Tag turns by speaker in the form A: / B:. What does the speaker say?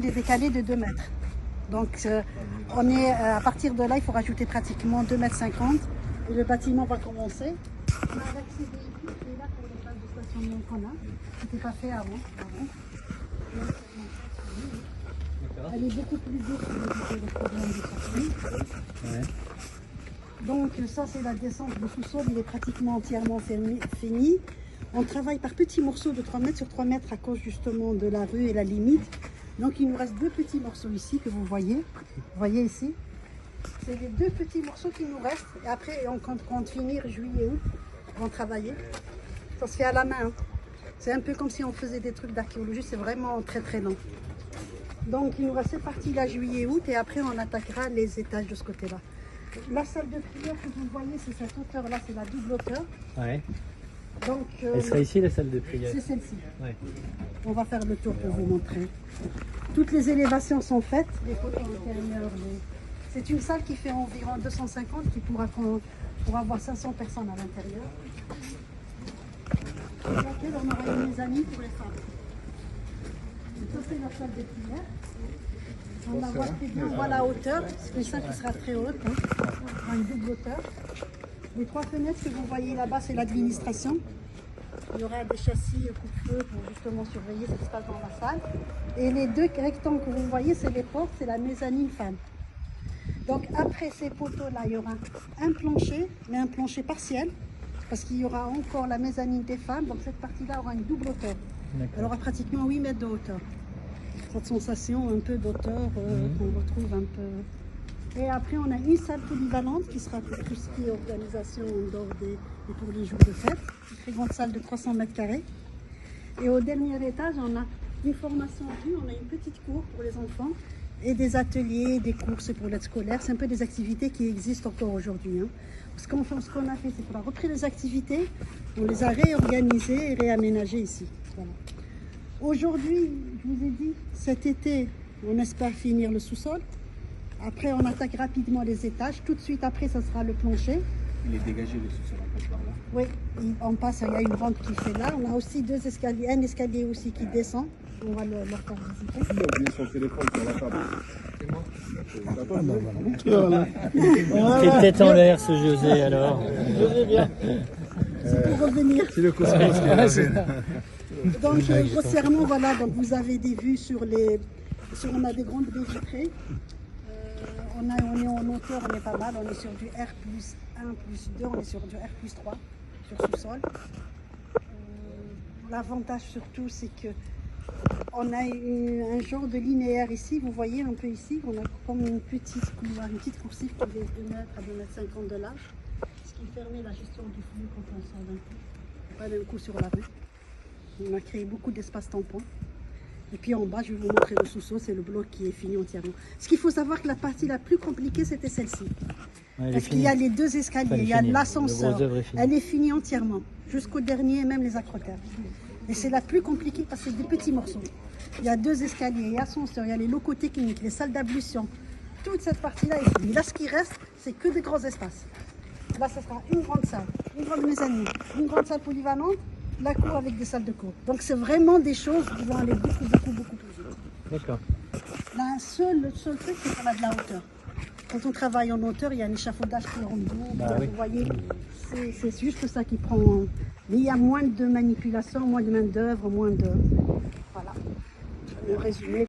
A: il est décalé de 2 mètres. Donc on est, à partir de là, il faut rajouter pratiquement 2,50 m et le bâtiment va commencer. On a l'accès véhicule qui est là pour les places de stationnement qu'on a. C'était pas fait avant. Elle est beaucoup plus dure pour éviter les problèmes de sortie. Ouais. Donc ça c'est la descente. Le sous-sol il est pratiquement entièrement fini. On travaille par petits morceaux de 3 mètres sur 3 mètres à cause justement de la rue et la limite. Donc il nous reste 2 petits morceaux ici que vous voyez. Vous voyez ici. C'est les 2 petits morceaux qui nous restent. Et après on compte finir juillet août. On va travailler. Ça se fait à la main. Hein. C'est un peu comme si on faisait des trucs d'archéologie. C'est vraiment très très long. Donc il nous reste cette partie-là juillet août et après on attaquera les étages de ce côté-là. La salle de prière que vous voyez, c'est cette hauteur-là, c'est la double hauteur. Ouais. Donc,
B: elle sera ici la salle de prière.
A: C'est celle-ci. Ouais. On va faire le tour pour vous montrer. Toutes les élévations sont faites, les photos intérieures. C'est une salle qui fait environ 250, qui pourra avoir 500 personnes à l'intérieur. Dans laquelle on aura une mezzanine pour les femmes. Ça c'est la salle de prière. On la voit très bien, on voit la hauteur, c'est une salle qui sera très haute, hein. On a une double hauteur. Les 3 fenêtres que vous voyez là-bas, c'est l'administration. Il y aura des châssis coupe-feu pour justement surveiller ce qui se passe dans la salle. Et les 2 rectangles que vous voyez, c'est les portes, c'est la mezzanine femme. Donc après ces poteaux-là, il y aura un plancher, mais un plancher partiel, parce qu'il y aura encore la mezzanine des femmes. Donc cette partie-là aura une double hauteur. Elle aura pratiquement 8 mètres de hauteur. Cette sensation un peu d'auteur qu'on retrouve un peu. Et après, on a une salle polyvalente qui sera pour tout ce qui est organisation en dehors et pour les jours de fête. Une très grande salle de 300 mètres carrés. Et au dernier étage, on a une formation en vue, on a une petite cour pour les enfants et des ateliers, des courses pour l'aide scolaire. C'est un peu des activités qui existent encore aujourd'hui. Hein. Ce qu'on a fait, c'est qu'on a repris les activités, on les a réorganisées et réaménagées ici. Voilà. Aujourd'hui, je vous ai dit, cet été, on espère finir le sous-sol. Après, on attaque rapidement les étages. Tout de suite après, ça sera le plancher.
C: Il est dégagé le sous-sol, on passe par là.
A: Oui, on passe, il y a une rampe qui fait là. On a aussi 2 escaliers, un escalier aussi qui descend. On va leur faire visiter.
C: Il a oublié son téléphone sur la table.
B: Quelle tête en l'air ce José alors.
A: José bien. C'est pour revenir.
C: C'est le cosmos qui est là.
A: Donc grossièrement voilà, donc vous avez des vues on a des grandes baies vitrées. On est en hauteur, on est pas mal, on est sur du R+1, +2, on est sur du R+3 sur sous-sol. L'avantage surtout c'est que on a un genre de linéaire ici, vous voyez un peu ici, on a comme une petite couloir, une petite coursive qui fait 2 mètres à 2,50 m de large, ce qui permet la gestion du flux quand on sort d'un coup, pas d'un coup sur la rue. On a créé beaucoup d'espaces tampons. Et puis en bas, je vais vous montrer le sous-sol, c'est le bloc qui est fini entièrement. Ce qu'il faut savoir que la partie la plus compliquée, c'était celle-ci. Ouais, parce qu'il y a les 2 escaliers, il y a l'ascenseur. Elle est finie entièrement, jusqu'au dernier, même les accrotaires. Et c'est la plus compliquée parce que c'est des petits morceaux. Il y a 2 escaliers, il y a l'ascenseur, il y a les locaux techniques, les salles d'ablution. Toute cette partie-là est finie. Là, ce qui reste, c'est que des grands espaces. Là, ce sera une grande salle, une grande mezzanine, une grande salle polyvalente, la cour avec des salles de cours. Donc c'est vraiment des choses qui vont aller beaucoup plus vite. D'accord. Le seul truc, c'est qu'on a de la hauteur. Quand on travaille en hauteur, il y a un échafaudage qui est en double. Bah, oui. Vous voyez, c'est juste ça qui prend. Mais il y a moins de manipulation, moins de main d'œuvre, moins de. Voilà. Le résumé.